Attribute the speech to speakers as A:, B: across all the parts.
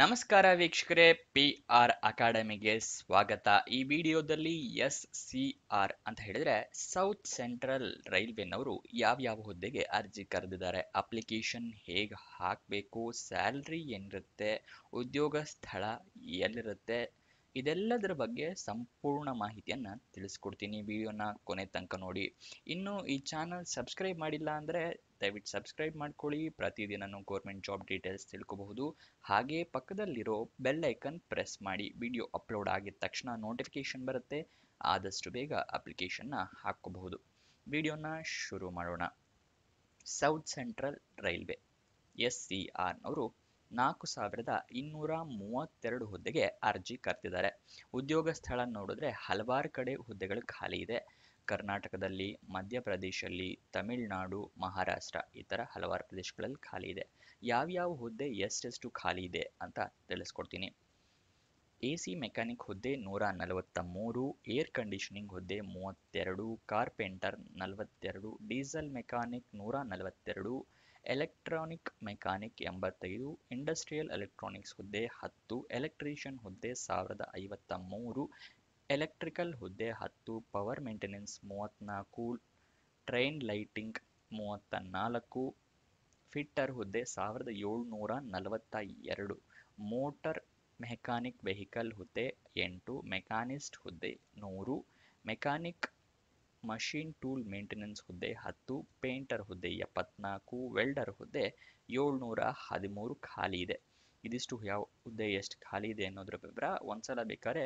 A: ನಮಸ್ಕಾರ ವೀಕ್ಷಕರೇ, PR ಅಕಾಡೆಮಿಗೆ ಸ್ವಾಗತ. ಈ ವಿಡಿಯೋದಲ್ಲಿ SCR ಅಂತ ಹೇಳಿದ್ರೆ ಸೌತ್ ಸೆಂಟ್ರಲ್ ರೈಲ್ವೆನವರು ಯಾವ್ಯಾವ ಹುದ್ದೆಗೆ ಅರ್ಜಿ ಕರೆದಿದ್ದಾರೆ, ಅಪ್ಲಿಕೇಶನ್ ಹೇಗೆ ಹಾಕಬೇಕು, ಸ್ಯಾಲ್ರಿ ಏನಿರುತ್ತೆ, ಉದ್ಯೋಗ ಸ್ಥಳ ಎಲ್ಲಿರುತ್ತೆ, ಇದೆಲ್ಲದರ ಬಗ್ಗೆ ಸಂಪೂರ್ಣ ಮಾಹಿತಿಯನ್ನ ತಿಳಿಸ್ಕೊಡ್ತೀನಿ. ವಿಡಿಯೋನ ಕೊನೆ ತನಕ ನೋಡಿ. ಇನ್ನು ಈ ಚಾನಲ್ ಸಬ್ಸ್ಕ್ರೈಬ್ ಮಾಡಿಲ್ಲ ಅಂದರೆ ದಯವಿಟ್ಟು ಸಬ್ಸ್ಕ್ರೈಬ್ ಮಾಡ್ಕೊಳ್ಳಿ. ಪ್ರತಿದಿನನೂ ಗೌರ್ಮೆಂಟ್ ಜಾಬ್ ಡೀಟೇಲ್ಸ್ ತಿಳ್ಕೋಬಹುದು. ಹಾಗೆ ಪಕ್ಕದಲ್ಲಿರೋ ಬೆಲ್ ಐಕನ್ ಪ್ರೆಸ್ ಮಾಡಿ. ವಿಡಿಯೋ ಅಪ್ಲೋಡ್ ಆಗಿದ ತಕ್ಷಣ ನೋಟಿಫಿಕೇಶನ್ ಬರುತ್ತೆ. ಆದಷ್ಟು ಬೇಗ ಅಪ್ಲಿಕೇಶನ್ನ ಹಾಕೋಬಹುದು. ವಿಡಿಯೋನ ಶುರು ಮಾಡೋಣ. ಸೌತ್ ಸೆಂಟ್ರಲ್ ರೈಲ್ವೆ SCR ನವರು 4232 ಹುದ್ದೆಗೆ ಅರ್ಜಿ ಕರೆದಿದ್ದಾರೆ. ಉದ್ಯೋಗ ಸ್ಥಳ ನೋಡಿದ್ರೆ ಹಲವಾರು ಕಡೆ ಹುದ್ದೆಗಳು ಖಾಲಿ ಇದೆ. ಕರ್ನಾಟಕದಲ್ಲಿ, ಮಧ್ಯಪ್ರದೇಶಲ್ಲಿ, ತಮಿಳುನಾಡು, ಮಹಾರಾಷ್ಟ್ರ ಈ ಥರ ಹಲವಾರು ಪ್ರದೇಶಗಳಲ್ಲಿ ಖಾಲಿ ಇದೆ. ಯಾವ್ಯಾವ ಹುದ್ದೆ ಎಷ್ಟೆಷ್ಟು ಖಾಲಿ ಇದೆ ಅಂತ ತಿಳಿಸ್ಕೊಡ್ತೀನಿ. AC ಮೆಕ್ಯಾನಿಕ್ ಹುದ್ದೆ 143, ಏರ್ ಕಂಡೀಷನಿಂಗ್ ಹುದ್ದೆ 32, carpenter 42, diesel mechanic 142, electronic mechanic 85, industrial electronics ಹುದ್ದೆ 10, ಎಲೆಕ್ಟ್ರಿಷಿಯನ್ ಹುದ್ದೆ 1053, ಎಲೆಕ್ಟ್ರಿಕಲ್ ಹುದ್ದೆ 10, power maintenance 34, train lighting 34, fitter ಹುದ್ದೆ 1742, ಮೋಟರ್ ಮೆಕ್ಯಾನಿಕ್ ವೆಹಿಕಲ್ ಹುದ್ದೆ 8, ಮೆಕ್ಯಾನಿಸ್ಟ್ ಹುದ್ದೆ 100, ಮೆಕ್ಯಾನಿಕ್ ಮಷಿನ್ ಟೂಲ್ ಮೇಂಟೆನೆನ್ಸ್ ಹುದ್ದೆ 10, ಪೇಂಟರ್ ಹುದ್ದೆ 74, ವೆಲ್ಡರ್ ಹುದ್ದೆ 713 ಖಾಲಿ ಇದೆ. ಇದಿಷ್ಟು ಯಾವ ಹುದ್ದೆ ಎಷ್ಟು ಖಾಲಿ ಇದೆ ಅನ್ನೋದ್ರ ವಿವರ ಒಂದ್ಸಲ ಬೇಕಾದ್ರೆ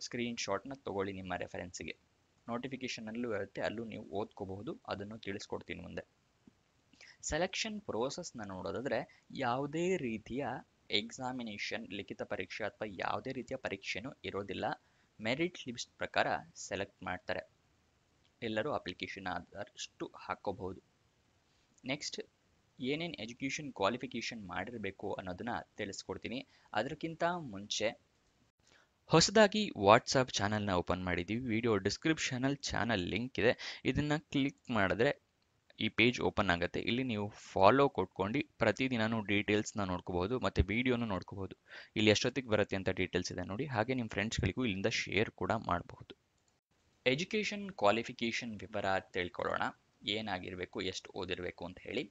A: ಸ್ಕ್ರೀನ್ ಶಾಟ್ನ ತಗೊಳ್ಳಿ ನಿಮ್ಮ ರೆಫರೆನ್ಸಿಗೆ. ನೋಟಿಫಿಕೇಶನಲ್ಲೂ ಇರುತ್ತೆ, ಅಲ್ಲೂ ನೀವು ಓದ್ಕೋಬಹುದು. ಅದನ್ನು ತಿಳಿಸ್ಕೊಡ್ತೀನಿ ಮುಂದೆ. ಸೆಲೆಕ್ಷನ್ ಪ್ರೋಸೆಸ್ನ ನೋಡೋದಾದ್ರೆ ಯಾವುದೇ ರೀತಿಯ ಎಕ್ಸಾಮಿನೇಷನ್, ಲಿಖಿತ ಪರೀಕ್ಷೆ ಅಥವಾ ಯಾವುದೇ ರೀತಿಯ ಪರೀಕ್ಷೆನೂ ಇರೋದಿಲ್ಲ. ಮೆರಿಟ್ ಲಿಸ್ಟ್ ಪ್ರಕಾರ ಸೆಲೆಕ್ಟ್ ಮಾಡ್ತಾರೆ. ಎಲ್ಲರೂ ಅಪ್ಲಿಕೇಶನ್ ಆದಷ್ಟು ಹಾಕೋಬಹುದು. ನೆಕ್ಸ್ಟ್ ಏನೇನು ಎಜುಕೇಷನ್ ಕ್ವಾಲಿಫಿಕೇಷನ್ ಮಾಡಿರಬೇಕು ಅನ್ನೋದನ್ನ ತಿಳಿಸ್ಕೊಡ್ತೀನಿ. ಅದಕ್ಕಿಂತ ಮುಂಚೆ ಹೊಸದಾಗಿ ವಾಟ್ಸಪ್ ಚಾನಲ್ನ ಓಪನ್ ಮಾಡಿದ್ದೀವಿ. ವಿಡಿಯೋ ಡಿಸ್ಕ್ರಿಪ್ಷನಲ್ಲಿ ಚಾನಲ್ ಲಿಂಕ್ ಇದೆ. ಇದನ್ನು ಕ್ಲಿಕ್ ಮಾಡಿದ್ರೆ ಈ ಪೇಜ್ ಓಪನ್ ಆಗುತ್ತೆ. ಇಲ್ಲಿ ನೀವು ಫಾಲೋ ಕೊಟ್ಕೊಂಡು ಪ್ರತಿದಿನನೂ ಡೀಟೇಲ್ಸ್ನ ನೋಡ್ಕೋಬಹುದು ಮತ್ತು ವಿಡಿಯೋನು ನೋಡ್ಕೋಬಹುದು. ಇಲ್ಲಿ ಎಷ್ಟೊತ್ತಿಗೆ ಬರುತ್ತೆ ಅಂತ ಡೀಟೇಲ್ಸ್ ಇದೆ ನೋಡಿ. ಹಾಗೆ ನಿಮ್ಮ ಫ್ರೆಂಡ್ಸ್ಗಳಿಗೂ ಇಲ್ಲಿಂದ ಶೇರ್ ಕೂಡ ಮಾಡಬಹುದು. ಎಜುಕೇಷನ್ ಕ್ವಾಲಿಫಿಕೇಷನ್ ವಿವರ ತಿಳ್ಕೊಳ್ಳೋಣ. ಏನಾಗಿರಬೇಕು, ಎಷ್ಟು ಓದಿರಬೇಕು ಅಂತ ಹೇಳಿ.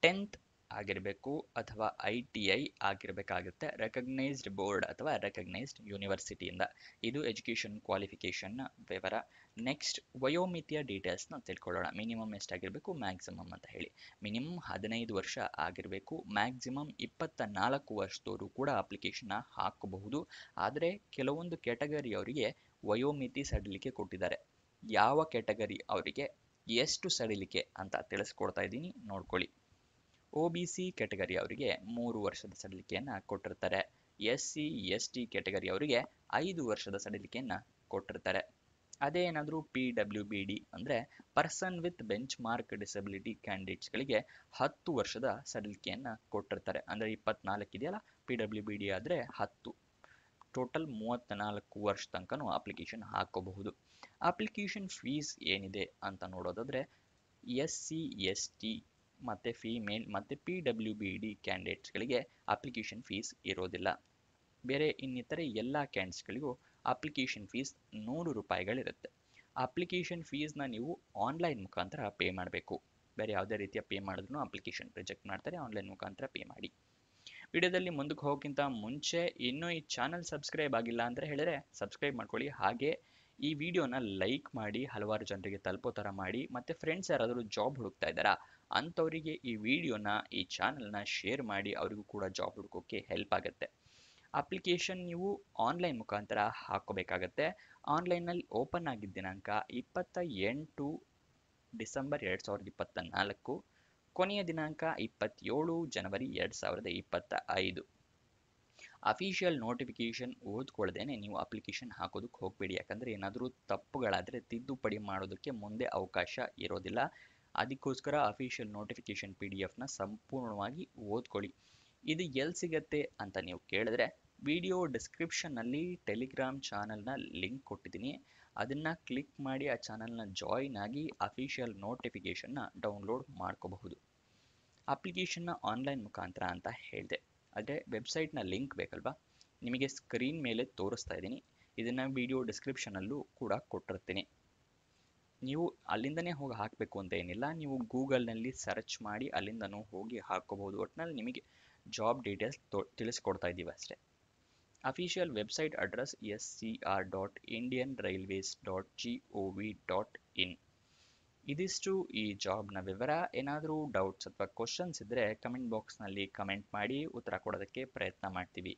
A: 10th ಆಗಿರಬೇಕು ಅಥವಾ ITI ಆಗಿರಬೇಕಾಗುತ್ತೆ, ರೆಕಗ್ನೈಸ್ಡ್ ಬೋರ್ಡ್ ಅಥವಾ ರೆಕಗ್ನೈಸ್ಡ್ ಯೂನಿವರ್ಸಿಟಿಯಿಂದ. ಇದು ಎಜುಕೇಷನ್ ಕ್ವಾಲಿಫಿಕೇಷನ್ನ ವಿವರ. ನೆಕ್ಸ್ಟ್ ವಯೋಮಿತಿಯ ಡೀಟೇಲ್ಸ್ನ ತಿಳ್ಕೊಳ್ಳೋಣ. ಮಿನಿಮಮ್ ಎಷ್ಟಾಗಿರಬೇಕು, ಮ್ಯಾಕ್ಸಿಮಮ್ ಅಂತ ಹೇಳಿ. ಮಿನಿಮಮ್ 15 ವರ್ಷ ಆಗಿರಬೇಕು, ಮ್ಯಾಕ್ಸಿಮಮ್ 24 ವರ್ಷದವರು ಕೂಡ ಅಪ್ಲಿಕೇಶನ್ನ ಹಾಕಬಹುದು. ಆದರೆ ಕೆಲವೊಂದು ಕ್ಯಾಟಗರಿ ಅವರಿಗೆ ವಯೋಮಿತಿ ಸಡಿಲಿಕೆ ಕೊಟ್ಟಿದ್ದಾರೆ. ಯಾವ ಕ್ಯಾಟಗರಿ ಅವರಿಗೆ ಎಷ್ಟು ಸಡಿಲಿಕೆ ಅಂತ ತಿಳಿಸ್ಕೊಡ್ತಾ ಇದ್ದೀನಿ, ನೋಡ್ಕೊಳ್ಳಿ. OBC ಕ್ಯಾಟಗರಿ ಅವರಿಗೆ 3 ವರ್ಷದ ಸಡಿಲಿಕೆಯನ್ನು ಕೊಟ್ಟಿರ್ತಾರೆ. SC ST ಕ್ಯಾಟಗರಿ ಅವರಿಗೆ 5 ವರ್ಷದ ಸಡಿಲಿಕೆಯನ್ನು ಕೊಟ್ಟಿರ್ತಾರೆ. ಅದೇ ಏನಾದರೂ PWBD ಅಂದರೆ person with benchmark disability ಕ್ಯಾಂಡಿಡೇಟ್ಸ್ಗಳಿಗೆ 10 ವರ್ಷದ ಸಡಿಲಿಕೆಯನ್ನು ಕೊಟ್ಟಿರ್ತಾರೆ. ಅಂದರೆ 24 ಇದೆಯಲ್ಲ, PWBD ಆದರೆ 10, ಟೋಟಲ್ 34 ವರ್ಷ ತನಕನೂ ಅಪ್ಲಿಕೇಶನ್ ಹಾಕೋಬಹುದು. ಅಪ್ಲಿಕೇಶನ್ ಫೀಸ್ ಏನಿದೆ ಅಂತ ನೋಡೋದಾದರೆ SC ST ಮತ್ತು ಫೀಮೇಲ್ ಮತ್ತು PWBD ಕ್ಯಾಂಡಿಡೇಟ್ಸ್ಗಳಿಗೆ ಅಪ್ಲಿಕೇಶನ್ ಫೀಸ್ ಇರೋದಿಲ್ಲ. ಬೇರೆ ಇನ್ನಿತರೆ ಎಲ್ಲ ಕ್ಯಾಂಡಿಡೇಟ್ಸ್ಗಳಿಗೂ ಅಪ್ಲಿಕೇಶನ್ ಫೀಸ್ 100 ರೂಪಾಯಿಗಳಿರುತ್ತೆ. ಅಪ್ಲಿಕೇಶನ್ ಫೀಸ್ನ ನೀವು ಆನ್ಲೈನ್ ಮುಖಾಂತರ ಪೇ ಮಾಡಬೇಕು. ಬೇರೆ ಯಾವುದೇ ರೀತಿಯ ಪೇ ಮಾಡಿದ್ರೂ ಅಪ್ಲಿಕೇಶನ್ ರಿಜೆಕ್ಟ್ ಮಾಡ್ತಾರೆ. ಆನ್ಲೈನ್ ಮುಖಾಂತರ ಪೇ ಮಾಡಿ. ವಿಡಿಯೋದಲ್ಲಿ ಮುಂದಕ್ಕೆ ಹೋಗೋಕ್ಕಿಂತ ಮುಂಚೆ ಇನ್ನೂ ಈ ಚಾನಲ್ ಸಬ್ಸ್ಕ್ರೈಬ್ ಆಗಿಲ್ಲ ಅಂದರೆ ಹೇಳಿದ್ರೆ ಸಬ್ಸ್ಕ್ರೈಬ್ ಮಾಡ್ಕೊಳ್ಳಿ. ಹಾಗೆ ಈ ವಿಡಿಯೋನ ಲೈಕ್ ಮಾಡಿ, ಹಲವಾರು ಜನರಿಗೆ ತಲುಪೋ ಥರ ಮಾಡಿ. ಮತ್ತು ಫ್ರೆಂಡ್ಸ್ ಯಾರಾದರೂ ಜಾಬ್ ಹುಡುಕ್ತಾ ಇದ್ದಾರಾ ಅಂಥವರಿಗೆ ಈ ವಿಡಿಯೋನ, ಈ ಚಾನಲ್ನ ಶೇರ್ ಮಾಡಿ. ಅವರಿಗೂ ಕೂಡ ಜಾಬ್ ಹುಡುಕೋಕ್ಕೆ ಹೆಲ್ಪ್ ಆಗುತ್ತೆ. ಅಪ್ಲಿಕೇಶನ್ ನೀವು ಆನ್ಲೈನ್ ಮುಖಾಂತರ ಹಾಕೋಬೇಕಾಗತ್ತೆ. ಆನ್ಲೈನಲ್ಲಿ ಓಪನ್ ಆಗಿದ್ದ ದಿನಾಂಕ 28 ಡಿಸೆಂಬರ್ 2024, ಕೊನೆಯ ದಿನಾಂಕ 27 ಜನವರಿ 2025. ಅಫಿಷಿಯಲ್ ನೋಟಿಫಿಕೇಶನ್ ಓದ್ಕೊಳ್ದೇನೆ ನೀವು ಅಪ್ಲಿಕೇಶನ್ ಹಾಕೋದಕ್ಕೆ ಹೋಗಬೇಡಿ. ಯಾಕಂದರೆ ಏನಾದರೂ ತಪ್ಪುಗಳಾದರೆ ತಿದ್ದುಪಡಿ ಮಾಡೋದಕ್ಕೆ ಮುಂದೆ ಅವಕಾಶ ಇರೋದಿಲ್ಲ. ಅದಕ್ಕೋಸ್ಕರ ಅಫಿಷಿಯಲ್ ನೋಟಿಫಿಕೇಶನ್ PDF ಸಂಪೂರ್ಣವಾಗಿ ಓದ್ಕೊಳ್ಳಿ. ಇದು ಎಲ್ಲಿ ಸಿಗತ್ತೆ ಅಂತ ನೀವು ಕೇಳಿದ್ರೆ ವಿಡಿಯೋ ಡಿಸ್ಕ್ರಿಪ್ಷನ್ನಲ್ಲಿ ಟೆಲಿಗ್ರಾಮ್ ಚಾನಲ್ನ ಲಿಂಕ್ ಕೊಟ್ಟಿದ್ದೀನಿ. ಅದನ್ನು ಕ್ಲಿಕ್ ಮಾಡಿ ಆ ಚಾನಲ್ನ ಜಾಯಿನ್ ಆಗಿ ಅಫಿಷಿಯಲ್ ನೋಟಿಫಿಕೇಶನ್ನ ಡೌನ್ಲೋಡ್ ಮಾಡ್ಕೋಬಹುದು. ಅಪ್ಲಿಕೇಶನ್ನ ಆನ್ಲೈನ್ ಮುಖಾಂತರ ಅಂತ ಹೇಳಿದೆ. ಆದರೆ ವೆಬ್ಸೈಟ್ನ ಲಿಂಕ್ ಬೇಕಲ್ವಾ, ನಿಮಗೆ ಸ್ಕ್ರೀನ್ ಮೇಲೆ ತೋರಿಸ್ತಾ ಇದ್ದೀನಿ. ಇದನ್ನು ವಿಡಿಯೋ ಡಿಸ್ಕ್ರಿಪ್ಷನಲ್ಲೂ ಕೂಡ ಕೊಟ್ಟಿರ್ತೀನಿ. ನೀವು ಅಲ್ಲಿಂದನೇ ಹೋಗಿ ಹಾಕಬೇಕು ಅಂತ ಏನಿಲ್ಲ, ನೀವು ಗೂಗಲ್ನಲ್ಲಿ ಸರ್ಚ್ ಮಾಡಿ ಅಲ್ಲಿಂದನೂ ಹೋಗಿ ಹಾಕೋಬಹುದು. ಒಟ್ಟಿನಲ್ಲಿ ನಿಮಗೆ ಜಾಬ್ ಡೀಟೇಲ್ಸ್ ತಿಳಿಸ್ಕೊಡ್ತಾ ಇದ್ದೀವಿ ಅಷ್ಟೇ. Official website address scr.indianrailways.gov.in. ಇದಿಷ್ಟು ಈ ಜಾಬ್ನ ವಿವರ. ಏನಾದರೂ ಡೌಟ್ಸ್ ಅಥವಾ ಕ್ವಶನ್ಸ್ ಇದ್ದರೆ ಕಮೆಂಟ್ ಬಾಕ್ಸ್ನಲ್ಲಿ ಕಮೆಂಟ್ ಮಾಡಿ, ಉತ್ತರ ಕೊಡೋದಕ್ಕೆ ಪ್ರಯತ್ನ ಮಾಡ್ತೀವಿ.